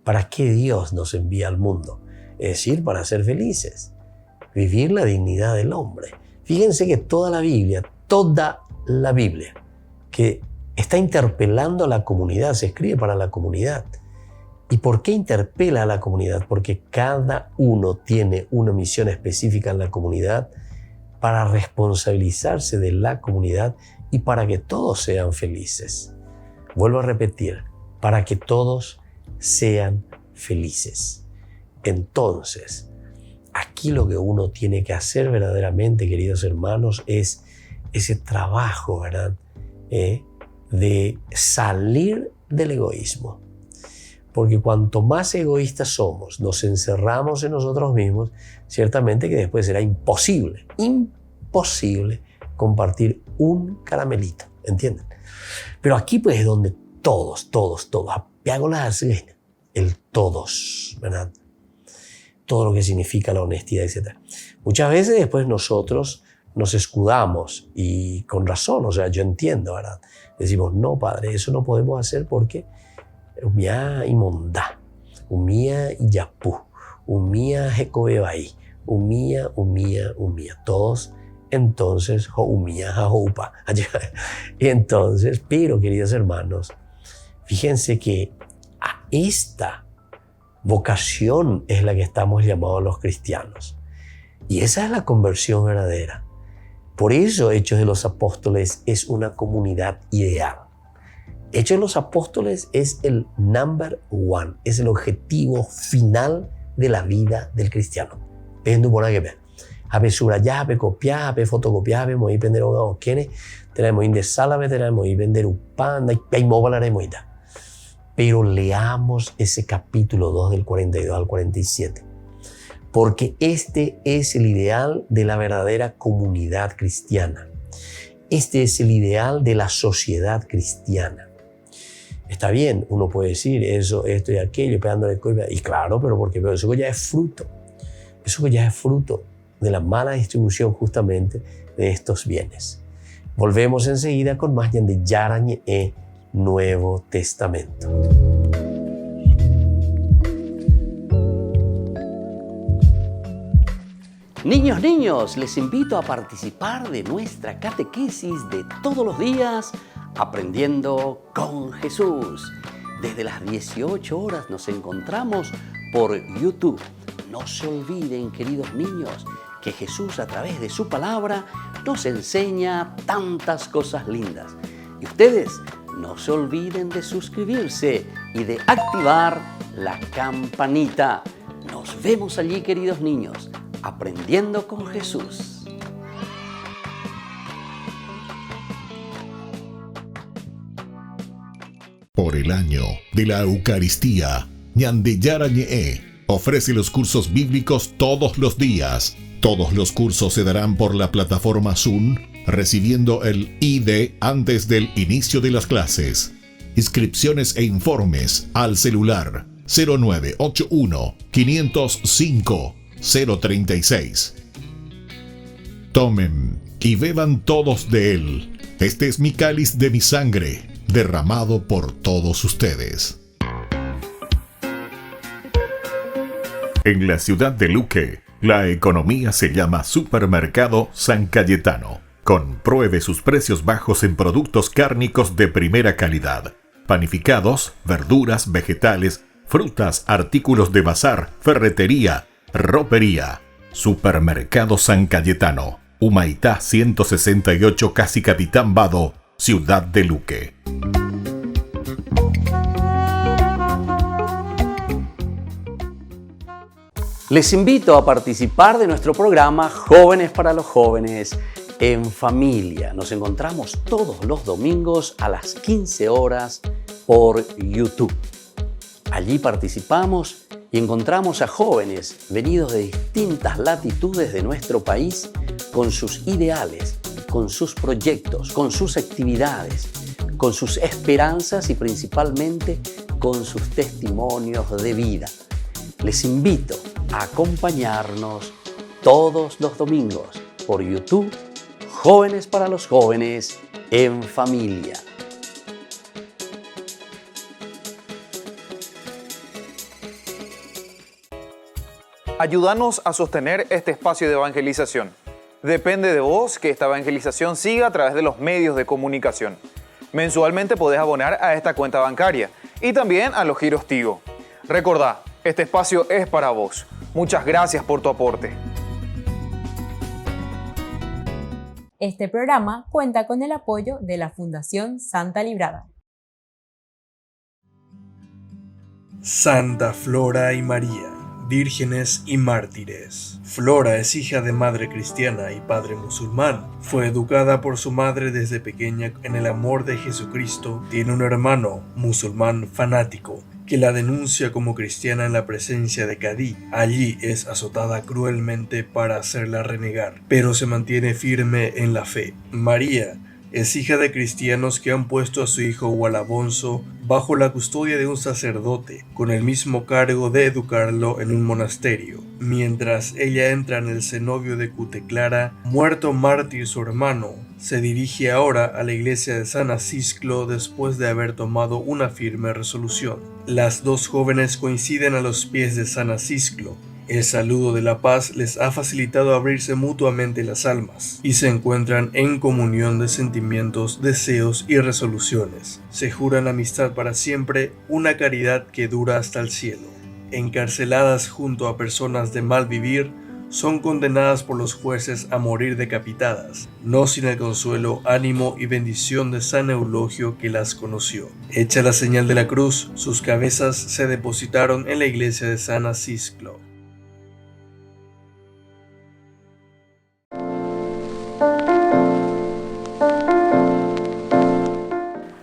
¿Para qué Dios nos envía al mundo? Es decir, para ser felices. Vivir la dignidad del hombre. Fíjense que toda la Biblia, que está interpelando a la comunidad, se escribe para la comunidad. ¿Y por qué interpela a la comunidad? Porque cada uno tiene una misión específica en la comunidad para responsabilizarse de la comunidad y para que todos sean felices. Vuelvo a repetir, para que todos sean felices. Entonces, aquí lo que uno tiene que hacer verdaderamente, queridos hermanos, es ese trabajo, ¿verdad?, de salir del egoísmo. Porque cuanto más egoístas somos, nos encerramos en nosotros mismos, ciertamente que después será imposible compartir un caramelito, ¿entienden? Pero aquí pues es donde todos, el todos, ¿verdad? Todo lo que significa la honestidad, etc. Muchas veces después nosotros nos escudamos y con razón, o sea, yo entiendo, ¿verdad? Decimos, no, padre, eso no podemos hacer porque umía imondá, umía iyapú, umía jecobebaí, umía. Todos, entonces, umía jaupa. Y entonces, pero, queridos hermanos, fíjense que a esta vocación es la que estamos llamados los cristianos. Y esa es la conversión verdadera. Por eso Hechos de los Apóstoles es una comunidad ideal. Hechos de los Apóstoles es el number one, es el objetivo final de la vida del cristiano. Ape subrayar, ape copiar, ape fotocopiar, ape mover vender o quienes tenemos de sala, tenemos vender pan, hay móviles, pero leamos ese capítulo 2 del 42 al 47. Porque este es el ideal de la verdadera comunidad cristiana. Este es el ideal de la sociedad cristiana. Está bien, uno puede decir eso, esto y aquello, pegándole coiba. Y claro, pero eso ya es fruto. Eso ya es fruto de la mala distribución justamente de estos bienes. Volvemos enseguida con más de Yarañe Nuevo Testamento. Niños, les invito a participar de nuestra catequesis de todos los días, Aprendiendo con Jesús. Desde las 18 horas nos encontramos por YouTube. No se olviden, queridos niños, que Jesús a través de su palabra nos enseña tantas cosas lindas. Y ustedes no se olviden de suscribirse y de activar la campanita. Nos vemos allí, queridos niños, Aprendiendo con Jesús. Por el año de la Eucaristía, Ñande Yarañe ofrece los cursos bíblicos todos los días. Todos los cursos se darán por la plataforma Zoom, recibiendo el ID antes del inicio de las clases. Inscripciones e informes al celular 0981 505 036. Tomen y beban todos de él. Este es mi cáliz de mi sangre, derramado por todos ustedes. En la ciudad de Luque, la economía se llama Supermercado San Cayetano. Compruebe sus precios bajos en productos cárnicos de primera calidad. Panificados, verduras, vegetales, frutas, artículos de bazar, ferretería, ropería. Supermercado San Cayetano, Humaitá 168, Casi Capitán Vado, Ciudad de Luque. Les invito a participar de nuestro programa Jóvenes para los Jóvenes en Familia. Nos encontramos todos los domingos a las 15 horas por YouTube. Allí participamos y encontramos a jóvenes venidos de distintas latitudes de nuestro país con sus ideales, con sus proyectos, con sus actividades, con sus esperanzas y principalmente con sus testimonios de vida. Les invito a acompañarnos todos los domingos por YouTube, Jóvenes para los Jóvenes en Familia. Ayúdanos a sostener este espacio de evangelización. Depende de vos que esta evangelización siga a través de los medios de comunicación. Mensualmente podés abonar a esta cuenta bancaria y también a los giros Tigo. Recordá, este espacio es para vos. Muchas gracias por tu aporte. Este programa cuenta con el apoyo de la Fundación Santa Librada. Santa Flora y María, vírgenes y mártires. Flora es hija de madre cristiana y padre musulmán. Fue educada por su madre desde pequeña en el amor de Jesucristo. Tiene un hermano musulmán fanático que la denuncia como cristiana en la presencia de Cadí. Allí es azotada cruelmente para hacerla renegar, pero se mantiene firme en la fe. María es hija de cristianos que han puesto a su hijo Gualabonso bajo la custodia de un sacerdote, con el mismo cargo de educarlo en un monasterio. Mientras ella entra en el cenobio de Cuteclara, muerto mártir su hermano, se dirige ahora a la iglesia de San Acisclo después de haber tomado una firme resolución. Las dos jóvenes coinciden a los pies de San Acisclo. El saludo de la paz les ha facilitado abrirse mutuamente las almas y se encuentran en comunión de sentimientos, deseos y resoluciones. Se juran amistad para siempre, una caridad que dura hasta el cielo. Encarceladas junto a personas de mal vivir, son condenadas por los jueces a morir decapitadas, no sin el consuelo, ánimo y bendición de San Eulogio que las conoció. Hecha la señal de la cruz, sus cabezas se depositaron en la iglesia de San Acisclo.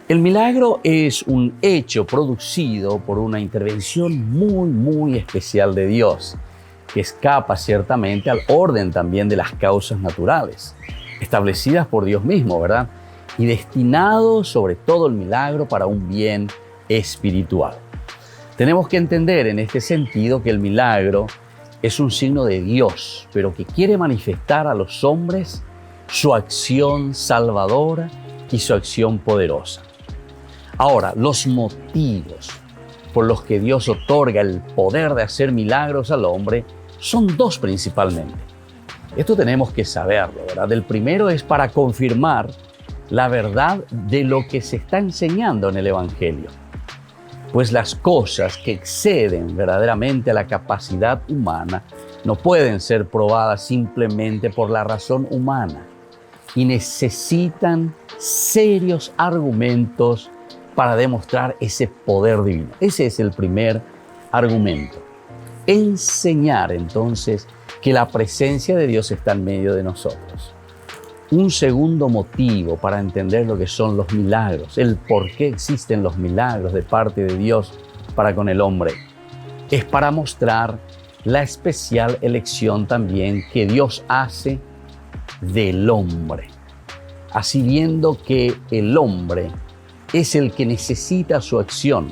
El milagro es un hecho producido por una intervención muy especial de Dios, que escapa ciertamente al orden también de las causas naturales, establecidas por Dios mismo, ¿verdad? Y destinado sobre todo el milagro para un bien espiritual. Tenemos que entender en este sentido que el milagro es un signo de Dios, pero que quiere manifestar a los hombres su acción salvadora y su acción poderosa. Ahora, los motivos por los que Dios otorga el poder de hacer milagros al hombre son dos principalmente. Esto tenemos que saberlo, ¿verdad? El primero es para confirmar la verdad de lo que se está enseñando en el Evangelio. Pues las cosas que exceden verdaderamente a la capacidad humana no pueden ser probadas simplemente por la razón humana y necesitan serios argumentos para demostrar ese poder divino. Ese es el primer argumento. Enseñar entonces que la presencia de Dios está en medio de nosotros. Un segundo motivo para entender lo que son los milagros, el por qué existen los milagros de parte de Dios para con el hombre, es para mostrar la especial elección también que Dios hace del hombre. Así viendo que el hombre es el que necesita su acción.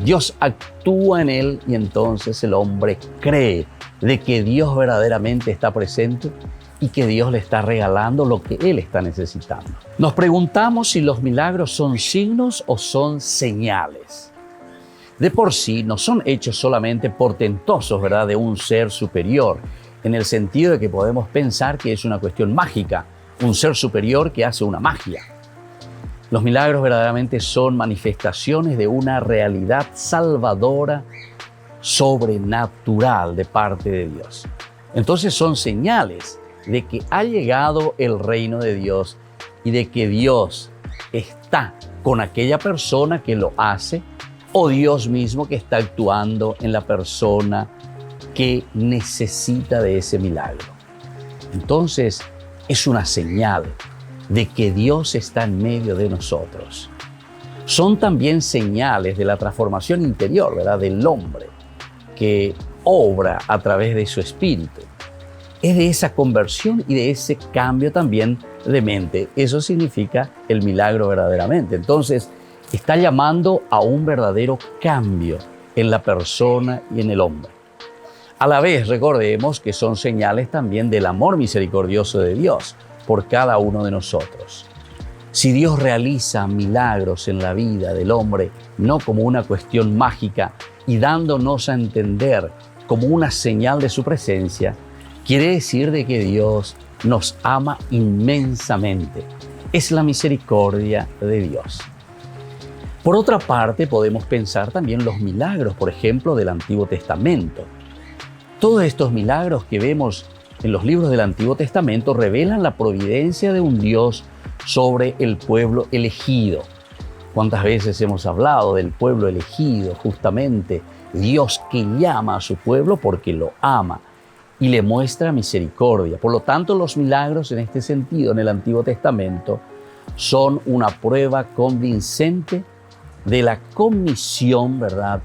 Dios actúa en él y entonces el hombre cree de que Dios verdaderamente está presente y que Dios le está regalando lo que él está necesitando. Nos preguntamos si los milagros son signos o son señales. De por sí no son hechos solamente portentosos, ¿verdad?, de un ser superior, en el sentido de que podemos pensar que es una cuestión mágica, un ser superior que hace una magia. Los milagros verdaderamente son manifestaciones de una realidad salvadora, sobrenatural de parte de Dios. Entonces son señales de que ha llegado el reino de Dios y de que Dios está con aquella persona que lo hace o Dios mismo que está actuando en la persona que necesita de ese milagro. Entonces, es una señal de que Dios está en medio de nosotros. Son también señales de la transformación interior, ¿verdad?, del hombre, que obra a través de su espíritu. Es de esa conversión y de ese cambio también de mente. Eso significa el milagro verdaderamente. Entonces, está llamando a un verdadero cambio en la persona y en el hombre. A la vez, recordemos que son señales también del amor misericordioso de Dios por cada uno de nosotros. Si Dios realiza milagros en la vida del hombre, no como una cuestión mágica y dándonos a entender como una señal de su presencia, quiere decir de que Dios nos ama inmensamente. Es la misericordia de Dios. Por otra parte, podemos pensar también los milagros, por ejemplo, del Antiguo Testamento. Todos estos milagros que vemos en los libros del Antiguo Testamento revelan la providencia de un Dios sobre el pueblo elegido. ¿Cuántas veces hemos hablado del pueblo elegido? Justamente Dios que llama a su pueblo porque lo ama y le muestra misericordia. Por lo tanto, los milagros en este sentido en el Antiguo Testamento son una prueba convincente de la comisión, ¿verdad?,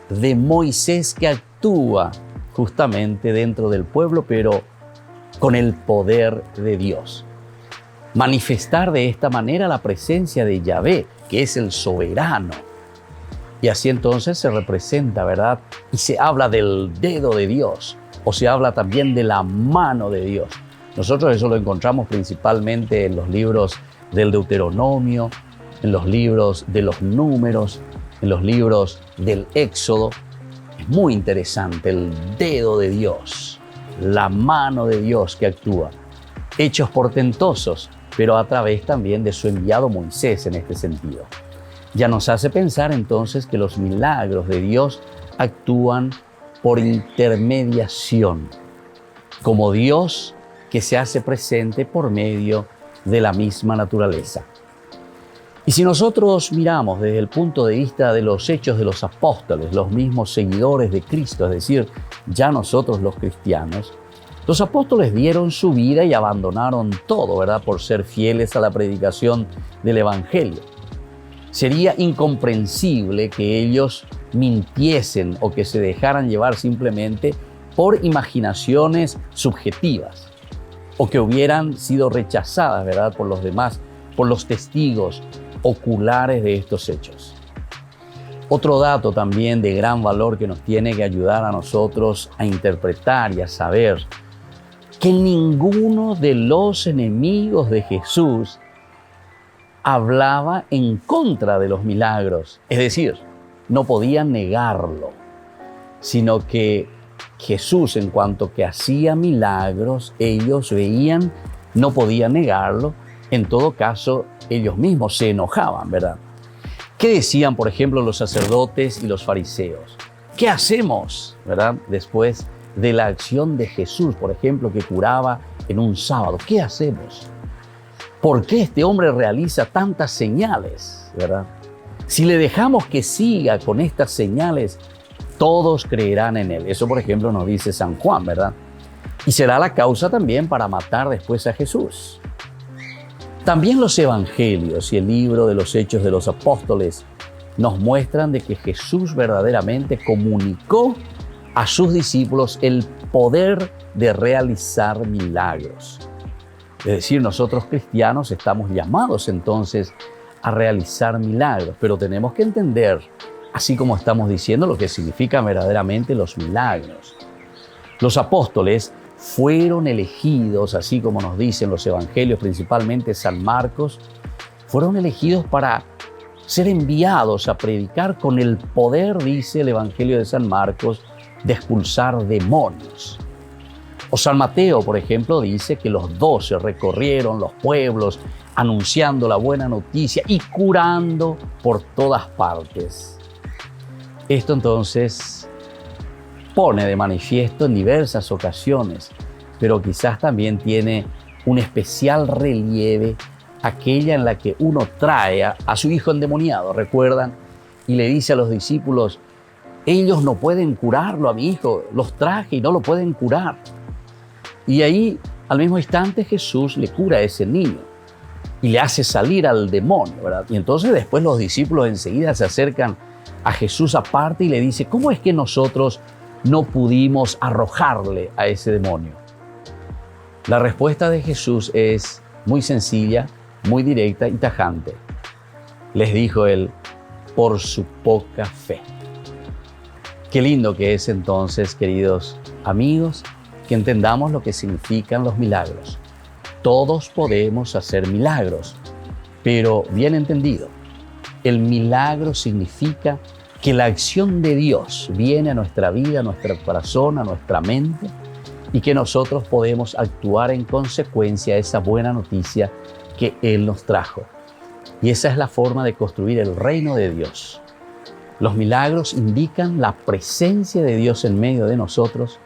de Moisés, que actúa justamente dentro del pueblo, pero con el poder de Dios. Manifestar de esta manera la presencia de Yahvé, que es el soberano. Y así entonces se representa, ¿verdad?, y se habla del dedo de Dios, o se habla también de la mano de Dios. Nosotros eso lo encontramos principalmente en los libros del Deuteronomio, en los libros de los Números, en los libros del Éxodo. Es muy interesante el dedo de Dios, la mano de Dios que actúa. Hechos portentosos, pero a través también de su enviado Moisés en este sentido. Ya nos hace pensar entonces que los milagros de Dios actúan por intermediación, como Dios que se hace presente por medio de la misma naturaleza. Y si nosotros miramos desde el punto de vista de los hechos de los apóstoles, los mismos seguidores de Cristo, es decir, ya nosotros los cristianos, los apóstoles dieron su vida y abandonaron todo, ¿verdad?, por ser fieles a la predicación del Evangelio. Sería incomprensible que ellos mintiesen o que se dejaran llevar simplemente por imaginaciones subjetivas o que hubieran sido rechazadas, ¿verdad?, por los demás, por los testigos oculares de estos hechos. Otro dato también de gran valor que nos tiene que ayudar a nosotros a interpretar y a saber que ninguno de los enemigos de Jesús hablaba en contra de los milagros. Es decir, no podían negarlo, sino que Jesús, en cuanto que hacía milagros, ellos veían, no podían negarlo. En todo caso, ellos mismos se enojaban, ¿verdad? ¿Qué decían, por ejemplo, los sacerdotes y los fariseos? ¿Qué hacemos, verdad, después de la acción de Jesús, por ejemplo, que curaba en un sábado? ¿Qué hacemos? ¿Por qué este hombre realiza tantas señales, verdad? Si le dejamos que siga con estas señales, todos creerán en él. Eso, por ejemplo, nos dice San Juan, ¿verdad? Y será la causa también para matar después a Jesús. También los evangelios y el libro de los Hechos de los Apóstoles nos muestran de que Jesús verdaderamente comunicó a sus discípulos el poder de realizar milagros. Es decir, nosotros cristianos estamos llamados entonces a realizar milagros, pero tenemos que entender, así como estamos diciendo, lo que significan verdaderamente los milagros. Los apóstoles fueron elegidos, así como nos dicen los evangelios, principalmente San Marcos, fueron elegidos para ser enviados a predicar con el poder, dice el evangelio de San Marcos, de expulsar demonios. O San Mateo, por ejemplo, dice que los 12 recorrieron los pueblos anunciando la buena noticia y curando por todas partes. Esto entonces pone de manifiesto en diversas ocasiones, pero quizás también tiene un especial relieve aquella en la que uno trae a su hijo endemoniado, ¿recuerdan? Y le dice a los discípulos, ellos no pueden curarlo a mi hijo, los traje y no lo pueden curar. Y ahí, al mismo instante, Jesús le cura a ese niño y le hace salir al demonio, ¿verdad? Y entonces después los discípulos enseguida se acercan a Jesús aparte y le dicen, ¿cómo es que nosotros no pudimos arrojarle a ese demonio? La respuesta de Jesús es muy sencilla, muy directa y tajante. Les dijo él, por su poca fe. Qué lindo que es entonces, queridos amigos, que entendamos lo que significan los milagros. Todos podemos hacer milagros, pero bien entendido, el milagro significa que la acción de Dios viene a nuestra vida, a nuestro corazón, a nuestra mente, y que nosotros podemos actuar en consecuencia de esa buena noticia que Él nos trajo. Y esa es la forma de construir el reino de Dios. Los milagros indican la presencia de Dios en medio de nosotros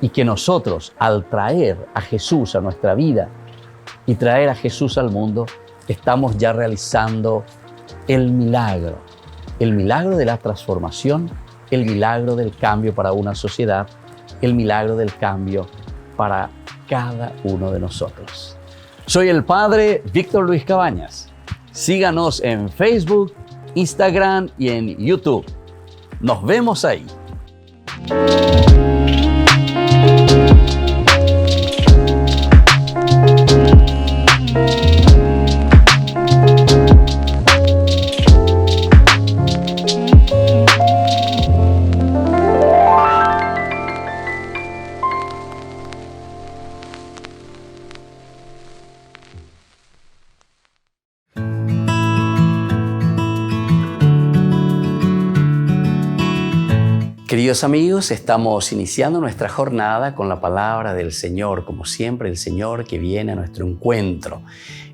y que nosotros, al traer a Jesús a nuestra vida y traer a Jesús al mundo, estamos ya realizando el milagro de la transformación, el milagro del cambio para una sociedad, el milagro del cambio para cada uno de nosotros. Soy el Padre Víctor Luis Cabañas. Síganos en Facebook, Instagram y en YouTube. Nos vemos ahí. Queridos amigos, estamos iniciando nuestra jornada con la palabra del Señor, como siempre el Señor que viene a nuestro encuentro.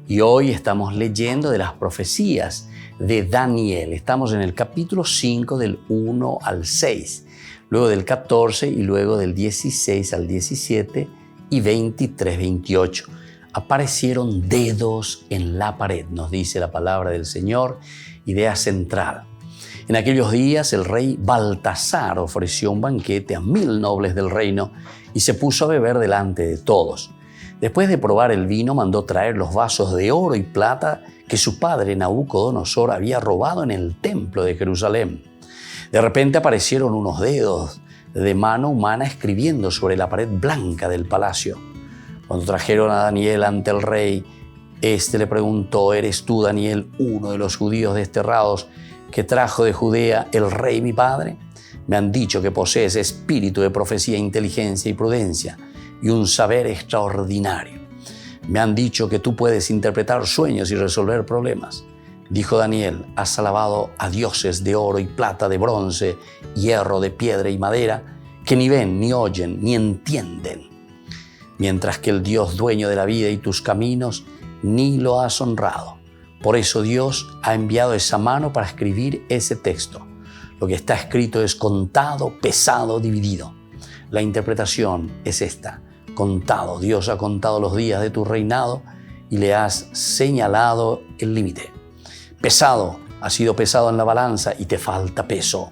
Y hoy estamos leyendo de las profecías de Daniel. Estamos en el capítulo 5 del 1 al 6, luego del 14 y luego del 16 al 17 y 23, 28. Aparecieron dedos en la pared, nos dice la palabra del Señor, idea central. En aquellos días el rey Baltasar ofreció un banquete a 1000 nobles del reino y se puso a beber delante de todos. Después de probar el vino, mandó traer los vasos de oro y plata que su padre Nabucodonosor había robado en el templo de Jerusalén. De repente aparecieron unos dedos de mano humana escribiendo sobre la pared blanca del palacio. Cuando trajeron a Daniel ante el rey, este le preguntó, ¿eres tú, Daniel, uno de los judíos desterrados que trajo de Judea el rey mi padre? Me han dicho que posees espíritu de profecía, inteligencia y prudencia y un saber extraordinario. Me han dicho que tú puedes interpretar sueños y resolver problemas. Dijo Daniel, has alabado a dioses de oro y plata, de bronce, hierro, de piedra y madera, que ni ven, ni oyen, ni entienden. Mientras que el Dios dueño de la vida y tus caminos ni lo has honrado. Por eso Dios ha enviado esa mano para escribir ese texto. Lo que está escrito es contado, pesado, dividido. La interpretación es esta. Contado, Dios ha contado los días de tu reinado y le has señalado el límite. Pesado, ha sido pesado en la balanza y te falta peso.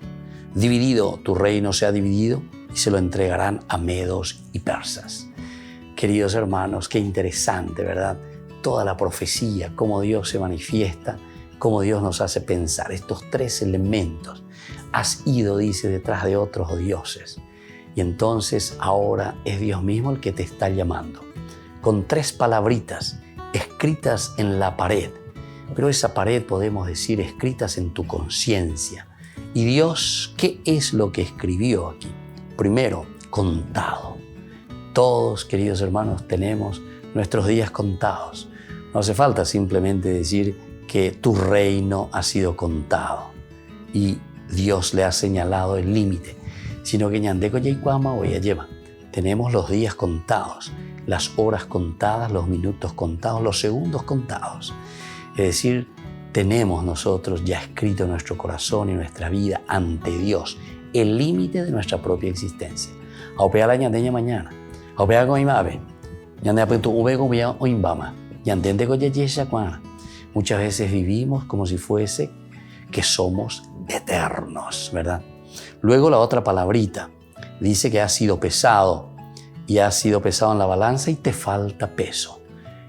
Dividido, tu reino se ha dividido y se lo entregarán a medos y persas. Queridos hermanos, qué interesante, ¿verdad? Toda la profecía, cómo Dios se manifiesta, cómo Dios nos hace pensar. Estos tres elementos. Has ido, dice, detrás de otros dioses. Y entonces ahora es Dios mismo el que te está llamando. Con 3 palabritas escritas en la pared. Pero esa pared, podemos decir, escritas en tu conciencia. Y Dios, ¿qué es lo que escribió aquí? Primero, contado. Todos, queridos hermanos, tenemos nuestros días contados. No hace falta simplemente decir que tu reino ha sido contado y Dios le ha señalado el límite, sino que ñandeco yaicuama o lleva. Tenemos los días contados, las horas contadas, los minutos contados, los segundos contados. Es decir, tenemos nosotros ya escrito en nuestro corazón y nuestra vida ante Dios el límite de nuestra propia existencia. Aupea la ñandeña mañana, aupea con imabe, ñandea punto ube con vía o imbama. Muchas veces vivimos como si fuese que somos eternos, ¿verdad? Luego la otra palabrita dice que has sido pesado y has sido pesado en la balanza y te falta peso.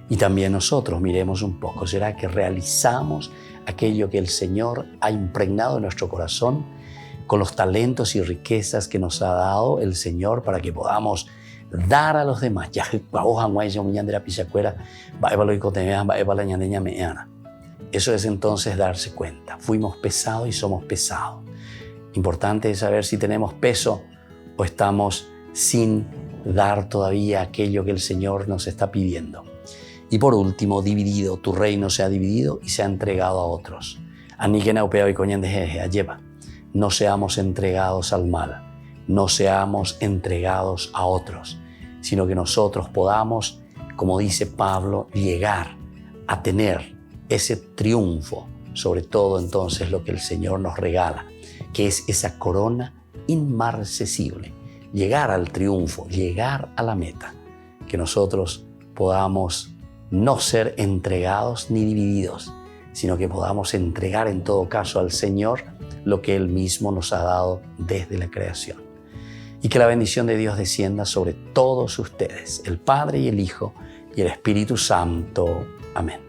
Y también nosotros miremos un poco, ¿será que realizamos aquello que el Señor ha impregnado en nuestro corazón con los talentos y riquezas que nos ha dado el Señor para que podamos dar a los demás? Eso es entonces darse cuenta. Fuimos pesados y somos pesados. Importante es saber si tenemos peso o estamos sin dar todavía aquello que el Señor nos está pidiendo. Y por último, dividido. Tu reino se ha dividido y se ha entregado a otros. No seamos entregados al mal, no seamos entregados a otros, sino que nosotros podamos, como dice Pablo, llegar a tener ese triunfo, sobre todo entonces lo que el Señor nos regala, que es esa corona inmarcesible. Llegar al triunfo, llegar a la meta, que nosotros podamos no ser entregados ni divididos, sino que podamos entregar en todo caso al Señor lo que Él mismo nos ha dado desde la creación. Y que la bendición de Dios descienda sobre todos ustedes, el Padre y el Hijo y el Espíritu Santo. Amén.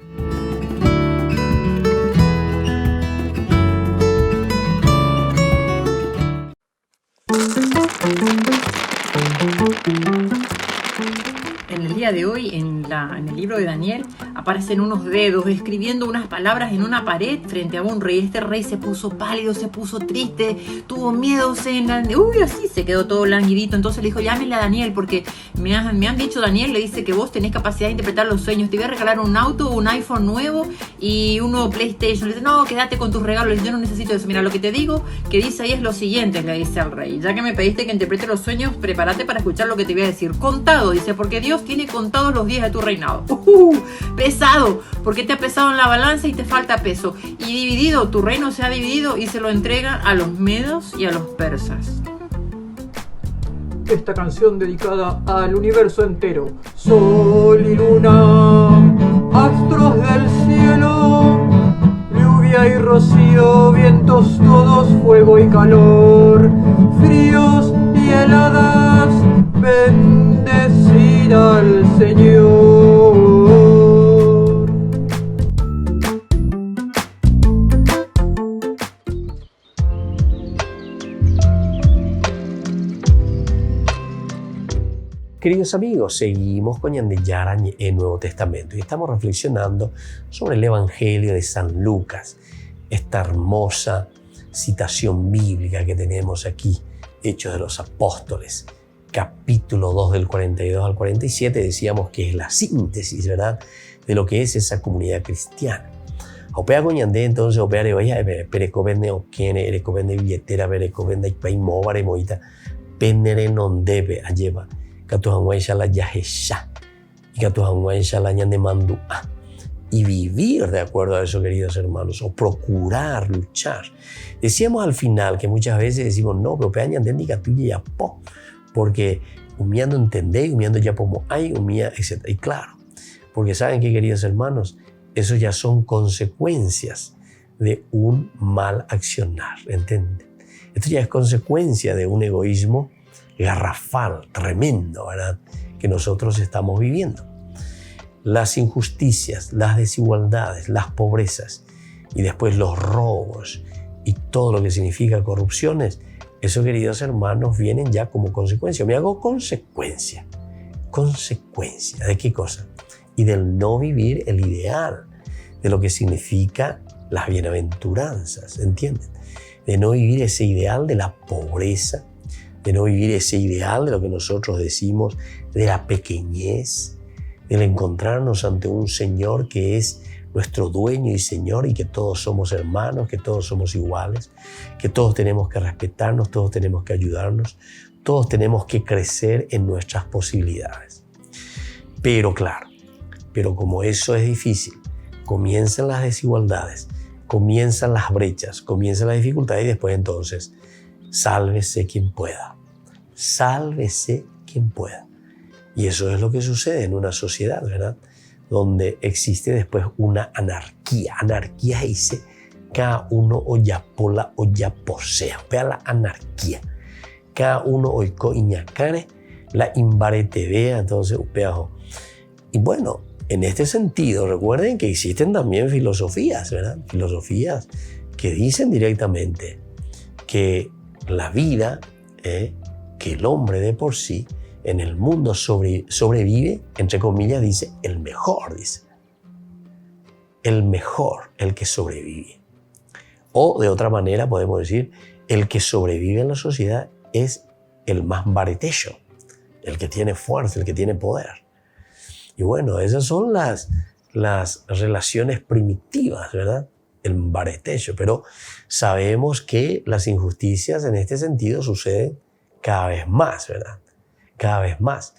En el día de hoy, en el libro de Daniel, aparecen unos dedos escribiendo unas palabras en una pared frente a un rey. Este rey se puso pálido, se puso triste, tuvo miedo, así se quedó todo languidito. Entonces le dijo, llámenle a Daniel porque me han dicho, Daniel, le dice que vos tenés capacidad de interpretar los sueños. Te voy a regalar un auto, un iPhone nuevo y un nuevo PlayStation. Le dice, no, quédate con tus regalos. Le dice, yo no necesito eso. Mira, lo que te digo que dice ahí es lo siguiente, le dice al rey. Ya que me pediste que interprete los sueños, prepárate para escuchar lo que te voy a decir. Contado, dice, porque Dios tiene contados los días de tu reinado. Pesado, porque te ha pesado en la balanza y te falta peso. Y dividido, tu reino se ha dividido y se lo entrega a los medos y a los persas. Esta canción dedicada al universo entero. Sol y luna, astros del cielo, lluvia y rocío, vientos todos, fuego y calor, fríos y heladas, bendecid al Señor. Queridos amigos, seguimos con Ñande Yarañe en Nuevo Testamento y estamos reflexionando sobre el Evangelio de San Lucas, esta hermosa citación bíblica que tenemos aquí, Hechos de los Apóstoles, capítulo 2 del 42 al 47, decíamos que es la síntesis, ¿verdad?, de lo que es esa comunidad cristiana. Opea con Ñande, entonces, opea de oya, perecovende o quene, erecovende billetera, perecovende y móvare moita, penere non debe a lleva. Y vivir de acuerdo a eso, queridos hermanos, o procurar luchar. Decíamos al final que muchas veces decimos no, pero peña entendiga tú ya po, porque humiando entender, humiando ya como hay, humía, etc. Y claro, porque saben que, queridos hermanos, eso ya son consecuencias de un mal accionar, ¿entienden? Esto ya es consecuencia de un egoísmo garrafal, tremendo, ¿verdad?, que nosotros estamos viviendo. Las injusticias, las desigualdades, las pobrezas y después los robos y todo lo que significa corrupciones, eso, queridos hermanos, vienen ya como consecuencia. Me hago consecuencia. ¿Consecuencia de qué cosa? Y del no vivir el ideal, de lo que significa las bienaventuranzas, ¿entienden? De no vivir ese ideal de la pobreza, de no vivir ese ideal de lo que nosotros decimos de la pequeñez, del encontrarnos ante un Señor que es nuestro dueño y Señor y que todos somos hermanos, que todos somos iguales, que todos tenemos que respetarnos, todos tenemos que ayudarnos, todos tenemos que crecer en nuestras posibilidades. Pero claro, pero como eso es difícil, comienzan las desigualdades, comienzan las brechas, comienzan las dificultades y después entonces, sálvese quien pueda. Sálvese quien pueda. Y eso es lo que sucede en una sociedad, ¿verdad?, donde existe después una anarquía. Anarquía dice cada uno oyapola oyaposea, vea la anarquía. Cada uno oiko iñacane, la imbaretevea, entonces upeajo. Y bueno, en este sentido, recuerden que existen también filosofías, ¿verdad? Filosofías que dicen directamente que la vida, que el hombre de por sí, en el mundo sobrevive, entre comillas, dice, el mejor, dice. El mejor, el que sobrevive. O de otra manera podemos decir, el que sobrevive en la sociedad es el más baretecho, el que tiene fuerza, el que tiene poder. Y bueno, esas son las relaciones primitivas, ¿verdad? El baretecho. Pero sabemos que las injusticias en este sentido suceden cada vez más, ¿verdad? Cada vez más.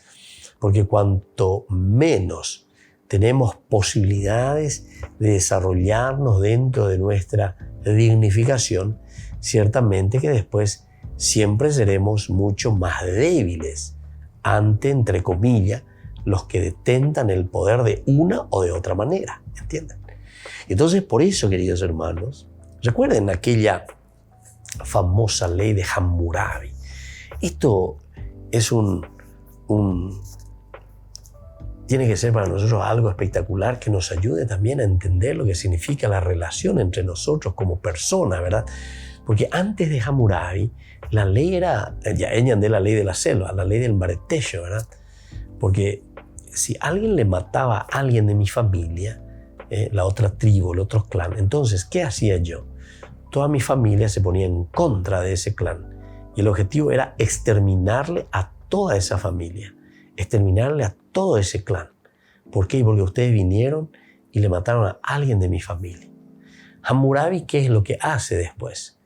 Porque cuanto menos tenemos posibilidades de desarrollarnos dentro de nuestra dignificación, ciertamente que después siempre seremos mucho más débiles ante, entre comillas, los que detentan el poder de una o de otra manera, ¿entienden? Entonces, por eso, queridos hermanos, recuerden aquella famosa ley de Hammurabi. Esto es tiene que ser para nosotros algo espectacular que nos ayude también a entender lo que significa la relación entre nosotros como personas, ¿verdad? Porque antes de Hammurabi, la ley era, ya de la ley de la selva, la ley del baretecho, ¿verdad? Porque si alguien le mataba a alguien de mi familia, la otra tribu, el otro clan, entonces, ¿qué hacía yo? Toda mi familia se ponía en contra de ese clan y el objetivo era exterminarle a toda esa familia, exterminarle a todo ese clan. ¿Por qué? Porque ustedes vinieron y le mataron a alguien de mi familia. Hammurabi, ¿qué es lo que hace después?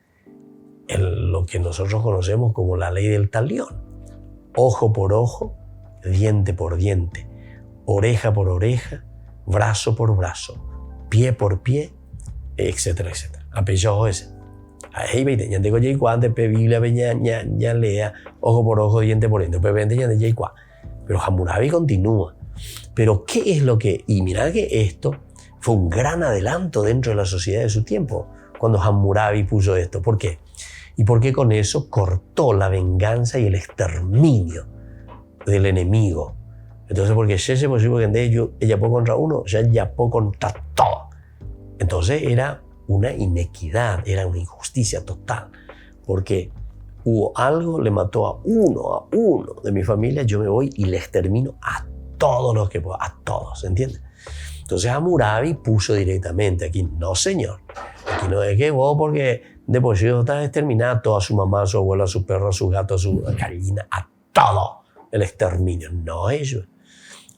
Lo que nosotros conocemos como la ley del talión. Ojo por ojo, diente por diente, oreja por oreja, brazo por brazo, pie por pie, etcétera, etcétera. Apellido ese. Ahí veinte, ya tengo ya cuánto, Biblia ya lea, ojo por ojo, diente por diente, pero ya de Pero Hammurabi continúa. Pero ¿qué es lo que? Y mirad que esto fue un gran adelanto dentro de la sociedad de su tiempo, cuando Hammurabi puso esto. ¿Por qué? Y porque con eso cortó la venganza y el exterminio del enemigo. Entonces, porque si es posible que ella puede contra uno, ya puede contra todo. Entonces era una inequidad, era una injusticia total. Porque hubo algo, le mató a uno de mi familia, yo me voy y le extermino a todos los que puedo, a todos, ¿entiendes? Entonces Hammurabi puso directamente aquí, no señor, aquí no es que vos porque de por sí estás exterminado a toda su mamá, a su abuela, a su perro, a su gato, a su gallina, a todo el exterminio, no ellos.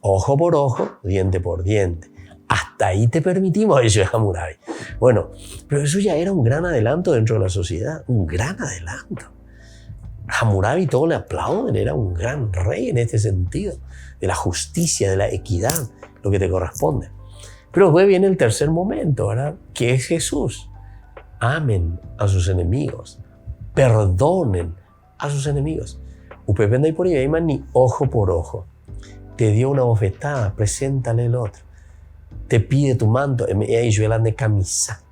Ojo por ojo, diente por diente. Hasta ahí te permitimos, eso es Hammurabi. Bueno, pero eso ya era un gran adelanto dentro de la sociedad, un gran adelanto. Hammurabi todos le aplauden, era un gran rey en este sentido, de la justicia, de la equidad, lo que te corresponde. Pero después viene el tercer momento, ¿verdad? Que es Jesús. Amen a sus enemigos, perdonen a sus enemigos. Upependa y por ahí ni ojo por ojo. Te dio una bofetada, preséntale el otro. Te pide tu manto, de camisa.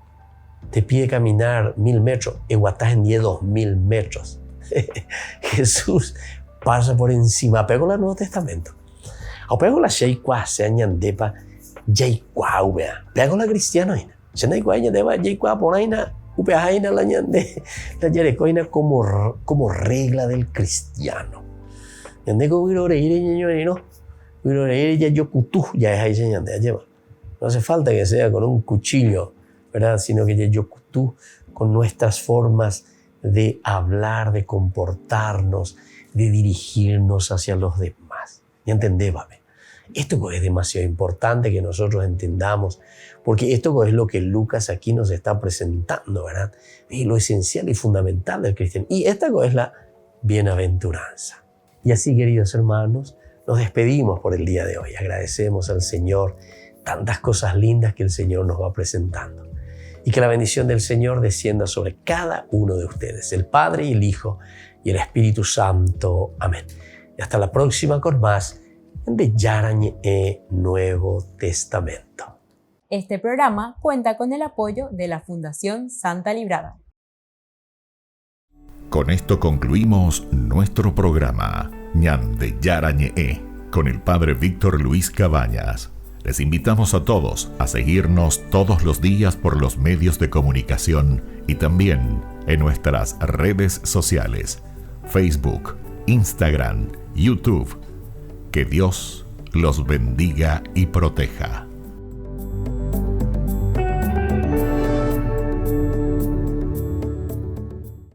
Te pide caminar 1000 metros, estás en 2000 metros. Jesús pasa por encima. Pego el Nuevo Testamento. O pego la Sheikwa, se añandepa, Yeikwa, ubea. Pego la cristiana, se naikwa, añandepa, Yeikwa, por ahí, ubea, aina, la añande, la yerecoina como regla del cristiano. Yandeko, viro, reire, ñoño, viro, reire, ya yo kutú, ya es ahí, se añande, lleva. No hace falta que sea con un cuchillo, ¿verdad? Sino que ya yo kutú, con nuestras formas de hablar, de comportarnos, de dirigirnos hacia los demás. ¿Ya entendés, babe? Esto es demasiado importante que nosotros entendamos, porque esto es lo que Lucas aquí nos está presentando, ¿verdad? Es lo esencial y fundamental del cristianismo. Y esta es la bienaventuranza. Y así, queridos hermanos, nos despedimos por el día de hoy. Agradecemos al Señor tantas cosas lindas que el Señor nos va presentando. Y que la bendición del Señor descienda sobre cada uno de ustedes, el Padre y el Hijo y el Espíritu Santo. Amén. Y hasta la próxima con más de Yarañe Nuevo Testamento. Este programa cuenta con el apoyo de la Fundación Santa Librada. Con esto concluimos nuestro programa Ñande Yarañe con el Padre Víctor Luis Cabañas. Les invitamos a todos a seguirnos todos los días por los medios de comunicación y también en nuestras redes sociales, Facebook, Instagram, YouTube. Que Dios los bendiga y proteja.